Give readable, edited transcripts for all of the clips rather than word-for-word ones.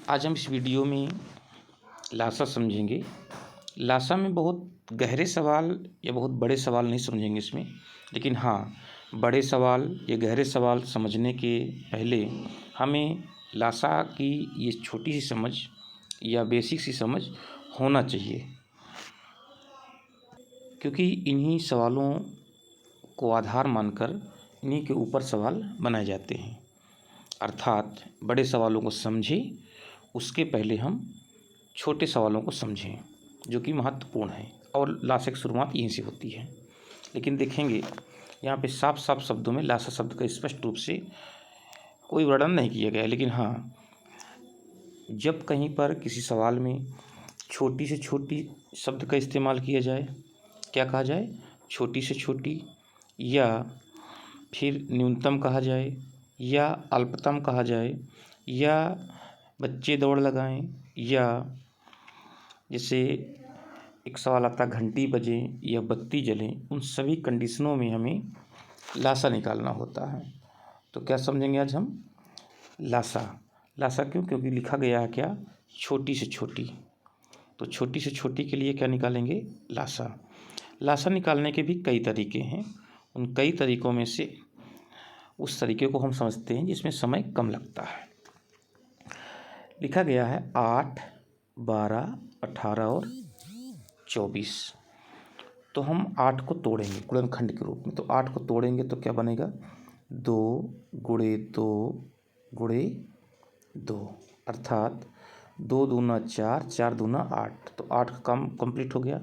आज हम इस वीडियो में लासा समझेंगे। लासा में बहुत गहरे सवाल या बहुत बड़े सवाल नहीं समझेंगे इसमें, लेकिन हाँ, बड़े सवाल या गहरे सवाल समझने के पहले हमें लासा की ये छोटी सी समझ या बेसिक सी समझ होना चाहिए, क्योंकि इन्हीं सवालों को आधार मानकर इन्हीं के ऊपर सवाल बनाए जाते हैं। अर्थात बड़े सवालों को समझें, उसके पहले हम छोटे सवालों को समझें जो कि महत्वपूर्ण है, और लासा की शुरुआत यहीं से होती है। लेकिन देखेंगे यहाँ पे साफ साफ शब्दों में लासा शब्द का स्पष्ट रूप से कोई वर्णन नहीं किया गया है। लेकिन हाँ, जब कहीं पर किसी सवाल में छोटी से छोटी शब्द का इस्तेमाल किया जाए, क्या कहा जाए, छोटी से छोटी, या फिर न्यूनतम कहा जाए, या अल्पतम कहा जाए, या बच्चे दौड़ लगाएं, या जैसे एक सवाल आता घंटी बजे या बत्ती जलें, उन सभी कंडीशनों में हमें लासा निकालना होता है। तो क्या समझेंगे आज हम? लासा क्यों? क्योंकि लिखा गया है क्या, छोटी से छोटी। तो छोटी से छोटी के लिए क्या निकालेंगे? लासा निकालने के भी कई तरीके हैं। उन कई तरीकों में से उस तरीके को हम समझते हैं जिसमें समय कम लगता है। लिखा गया है 8, 12, 18 और 24। तो हम 8 को तोड़ेंगे गुणनखंड के रूप में। तो 8 को तोड़ेंगे तो क्या बनेगा? 2 गुणे 2 गुणे 2, अर्थात 2 दूना 4, 4 दूना 8। तो 8 का काम कंप्लीट हो गया।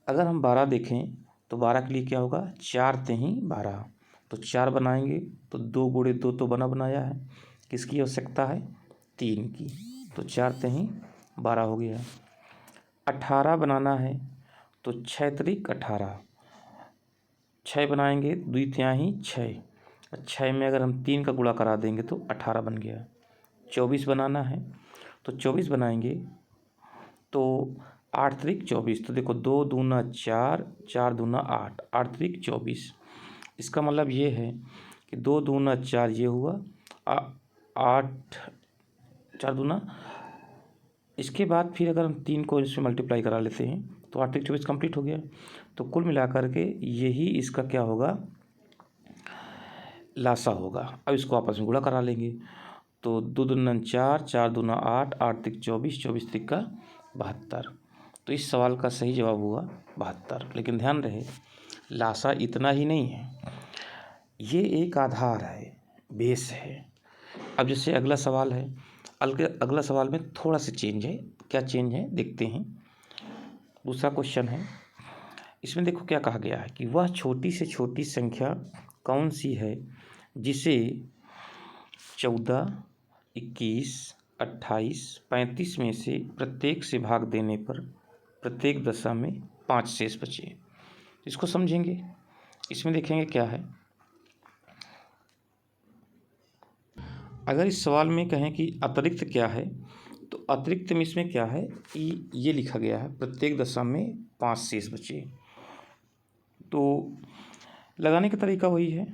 अगर हम 12 देखें तो 12 के लिए क्या होगा? 4 तेहीं 12। तो 4 बनाएंगे तो 2 गुणे 2 तो बनाया है। किसकी आवश्यकता है? 3 की। तो 4 तेहीं 12 हो गया। 18 बनाना है तो 6 त्रिक 18, 6 बनाएंगे, 2 तिहाई 6। 6 में अगर हम 3 का गुणा करा देंगे तो 18 बन गया। 24 बनाना है तो 24 बनाएंगे तो 8 त्रिक 24। तो देखो 2 दूना 4, 4 दूना 8, 8 त्रिक 24। इसका मतलब ये है कि 2 दूना 4 ये हुआ, 8 4 दूना। इसके बाद फिर अगर हम 3 को इसमें मल्टीप्लाई करा लेते हैं तो 8 त्रिक 24 कंप्लीट हो गया। तो कुल मिलाकर के यही इसका क्या होगा? लासा होगा। अब इसको आपस में गुणा करा लेंगे तो 2 दूना 4, 4 दूना 8, 8 त्रिक 24, 24 त्रिक का 72। तो इस सवाल का सही जवाब हुआ 72। लेकिन ध्यान रहे, लासा इतना ही नहीं है, ये एक आधार है, बेस है। अब जैसे अगला सवाल है, अगला सवाल में थोड़ा सा चेंज है। क्या चेंज है देखते हैं। दूसरा क्वेश्चन है, इसमें देखो क्या कहा गया है कि वह छोटी से छोटी संख्या कौन सी है जिसे 14, 21, 28, 35 में से प्रत्येक से भाग देने पर प्रत्येक दशा में 5 शेष बचे। इसको समझेंगे। इसमें देखेंगे क्या है। अगर इस सवाल में कहें कि अतिरिक्त क्या है, तो अतिरिक्त में इसमें क्या है कि ये लिखा गया है प्रत्येक दशा में 5 शेष बचे। तो लगाने का तरीका वही है।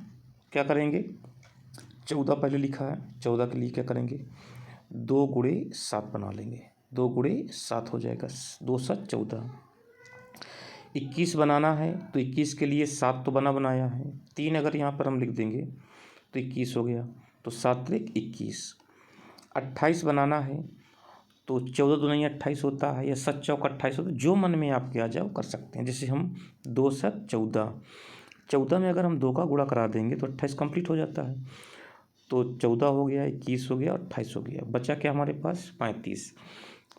क्या करेंगे? 14 पहले लिखा है, 14 के लिए क्या करेंगे? 2 गुणे 7 बना लेंगे। 2 गुणे 7 हो जाएगा, 2 7 14। 21 बनाना है तो 21 के लिए 7 तो बनाया है, 3 अगर यहाँ पर हम लिख देंगे तो 21 हो गया। तो 7 त्रिक 21। 28 बनाना है तो 14 दूनी 28 होता है, या 7 चौक 28 होता है। जो मन में आपके आ जाए वो कर सकते हैं। जैसे हम 2 7 14, 14 में अगर हम 2 का गुणा करा देंगे तो 28 कंप्लीट हो जाता है। तो 14 हो गया, 21 हो गया, 28 हो गया। बचा क्या हमारे पास? 35।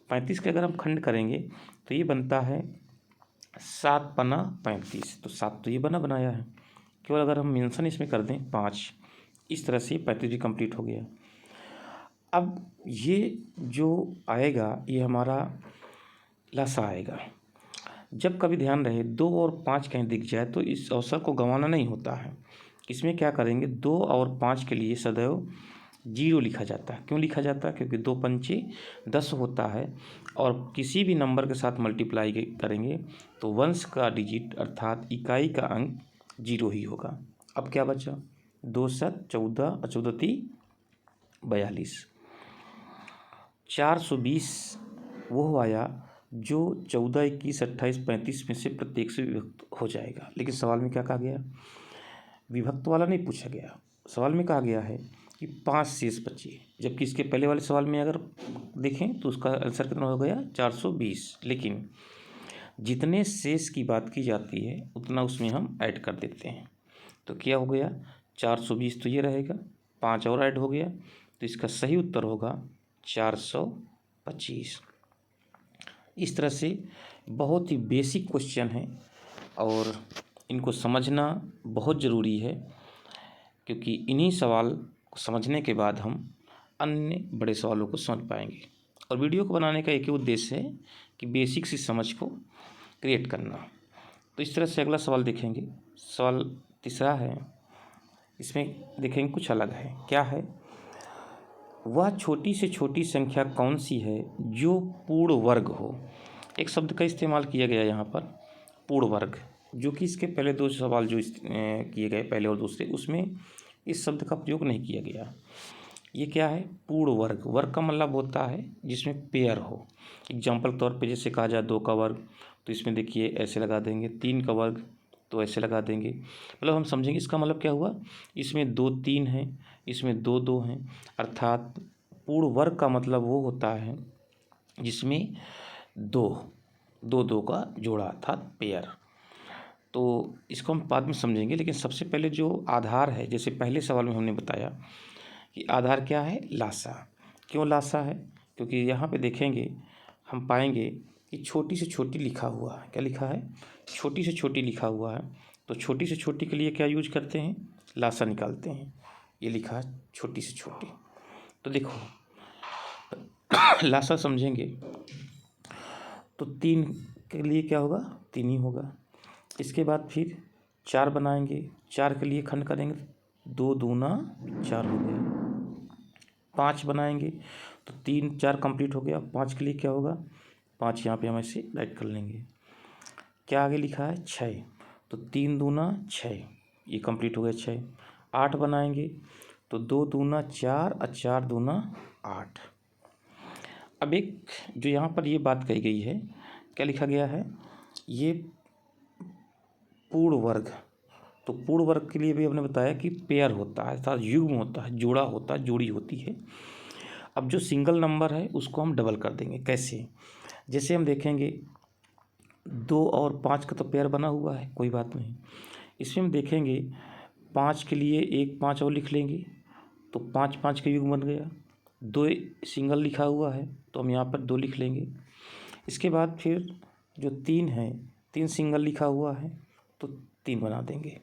35 के अगर हम खंड करेंगे तो ये बनता है 7 पना 35। तो 7 तो ये बनाया है, केवल अगर हम मेंशन इसमें कर दें 5, इस तरह से 35 भी कंप्लीट हो गया। अब ये जो आएगा ये हमारा लासा आएगा। जब कभी ध्यान रहे 2 और 5 कहीं दिख जाए तो इस अवसर को गंवाना नहीं होता है। इसमें क्या करेंगे, 2 और 5 के लिए सदैव 0 लिखा जाता है। क्यों लिखा जाता है? क्योंकि 2 पंचे 10 होता है, और किसी भी नंबर के साथ मल्टीप्लाई करेंगे तो वंश का डिजिट अर्थात इकाई का अंक 0 ही होगा। अब क्या बचा? 2 7 14 और 14 42। 420 वो आया जो 14, 21, 28, 35 में से प्रत्येक से विभक्त हो जाएगा। लेकिन सवाल में क्या कहा गया, विभक्त वाला नहीं पूछा गया। सवाल में कहा गया है कि 5 शेष बचे, जबकि इसके पहले वाले सवाल में अगर देखें तो उसका आंसर कितना हो गया 420। लेकिन जितने शेष की बात की जाती है उतना उसमें हम ऐड कर देते हैं। तो क्या हो गया 420 तो ये रहेगा, 5 और ऐड हो गया, तो इसका सही उत्तर होगा 425। इस तरह से बहुत ही बेसिक क्वेश्चन है और इनको समझना बहुत ज़रूरी है, क्योंकि इन्हीं सवाल को समझने के बाद हम अन्य बड़े सवालों को समझ पाएंगे। और वीडियो को बनाने का एक ही उद्देश्य है कि बेसिक सी समझ को क्रिएट करना। तो इस तरह से अगला सवाल देखेंगे। सवाल तीसरा है, इसमें देखेंगे कुछ अलग है। क्या है, वह छोटी से छोटी संख्या कौन सी है जो पूर्ण वर्ग हो। एक शब्द का इस्तेमाल किया गया यहाँ पर, पूर्ण वर्ग, जो कि इसके पहले दो सवाल जो किए गए पहले और दूसरे, उसमें इस शब्द का प्रयोग नहीं किया गया। ये क्या है, पूर्ण वर्ग। वर्ग का मतलब होता है जिसमें पेयर हो। एग्जाम्पल के तौर पे जैसे कहा जाए 2 का वर्ग, तो इसमें देखिए ऐसे लगा देंगे। 3 का वर्ग तो ऐसे लगा देंगे। मतलब हम समझेंगे इसका मतलब क्या हुआ, इसमें 2 3 हैं, इसमें 2 2 हैं। अर्थात पूर्ण वर्ग का मतलब वो होता है जिसमें 2 2 का जोड़ा, अर्थात पेयर। तो इसको हम बाद में समझेंगे, लेकिन सबसे पहले जो आधार है, जैसे पहले सवाल में हमने बताया कि आधार क्या है, लासा। क्यों लासा है, क्योंकि यहाँ पे देखेंगे हम पाएंगे कि छोटी से छोटी लिखा हुआ है। क्या लिखा है, छोटी से छोटी लिखा हुआ है। तो छोटी से छोटी के लिए क्या यूज करते हैं, लासा निकालते हैं। ये लिखा है छोटी से छोटी, तो देखो लासा समझेंगे तो 3 के लिए क्या होगा, 3 ही होगा। इसके बाद फिर 4 बनाएंगे, 4 के लिए खंड करेंगे, 2 दूना 4 हो गया। 5 बनाएंगे तो 3 4 कंप्लीट हो गया। 5 के लिए क्या होगा, 5 यहाँ पे हम ऐसे राइट कर लेंगे। क्या आगे लिखा है, 6, तो 3 दूना 6, ये कंप्लीट हो गया 6। 8 बनाएंगे तो 2 दूना 4 और 4 दूना 8। अब एक जो यहाँ पर ये बात कही गई है, क्या लिखा गया है, ये पूर्ण वर्ग। तो पूर्ण वर्ग के लिए भी हमने बताया कि पेयर होता है, अर्थात युग्म होता है, जोड़ा होता है, जोड़ी होती है। अब जो सिंगल नंबर है उसको हम डबल कर देंगे। कैसे, जैसे हम देखेंगे 2 और 5 का तो पेयर बना हुआ है, कोई बात नहीं। इसमें हम देखेंगे 5 के लिए एक 5 और लिख लेंगे, तो 5 5 का युग्म बन गया। 2 सिंगल लिखा हुआ है तो हम यहाँ पर 2 लिख लेंगे। इसके बाद फिर जो 3 है, 3 सिंगल लिखा हुआ है तो 3 बना देंगे।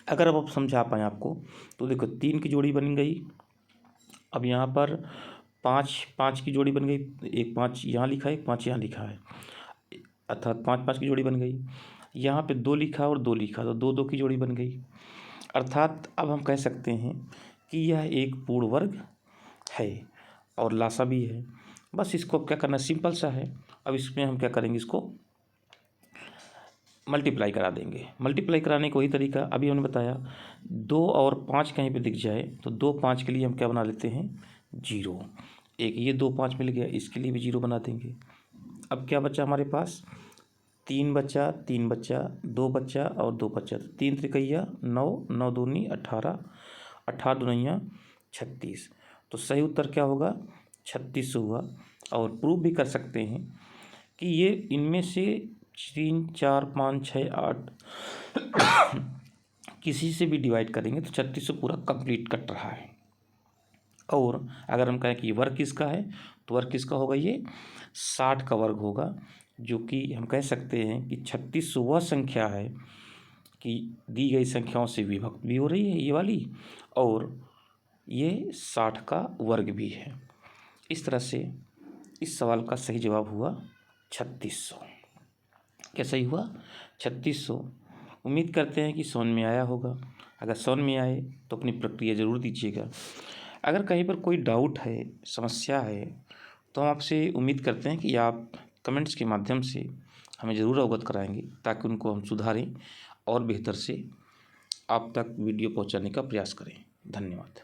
अगर अब समझा पाएँ आपको, तो देखो 3 की जोड़ी बन गई। अब यहाँ पर 5 5 की जोड़ी बन गई, एक 5 यहाँ लिखा है, एक 5 यहाँ लिखा है, अर्थात 5 5 की जोड़ी बन गई। यहाँ पे 2 लिखा और 2 लिखा, तो 2 2 की जोड़ी बन गई। अर्थात अब हम कह सकते हैं कि यह एक पूर्ण वर्ग है और लासा भी है। बस इसको अब क्या करना, सिंपल सा है। अब इसमें हम क्या करेंगे, इसको मल्टीप्लाई करा देंगे। मल्टीप्लाई कराने का वही तरीका अभी हमने बताया। 2 और 5 कहीं पे दिख जाए तो 2 5 के लिए हम क्या बना लेते हैं, 0। एक ये 2 5 मिल गया, इसके लिए भी 0 बना देंगे। अब क्या बचा हमारे पास, 3 बचा, 3 बचा, 2 बचा और 2 बचा। 3 त्रिकैया 9, 9 दूनी 18, 18 दुनिया 36। तो सही उत्तर क्या होगा, 36 हुआ। और प्रूव भी कर सकते हैं कि ये इनमें से 3 4 5 6 8 किसी से भी डिवाइड करेंगे तो 36 से पूरा कंप्लीट कट रहा है। और अगर हम कहें कि वर्ग किसका है, तो वर्ग किसका होगा, ये 60 का वर्ग होगा। जो कि हम कह सकते हैं कि 36 वह संख्या है कि दी गई संख्याओं से विभक्त भी हो रही है ये वाली, और ये 60 का वर्ग भी है। इस तरह से इस सवाल का सही जवाब हुआ 3600। क्या सही हुआ, 3600। उम्मीद करते हैं कि समझ में आया होगा। अगर समझ में आए तो अपनी प्रक्रिया ज़रूर दीजिएगा। अगर कहीं पर कोई डाउट है, समस्या है, तो हम आपसे उम्मीद करते हैं कि आप कमेंट्स के माध्यम से हमें ज़रूर अवगत कराएंगे, ताकि उनको हम सुधारें और बेहतर से आप तक वीडियो पहुंचाने का प्रयास करें। धन्यवाद।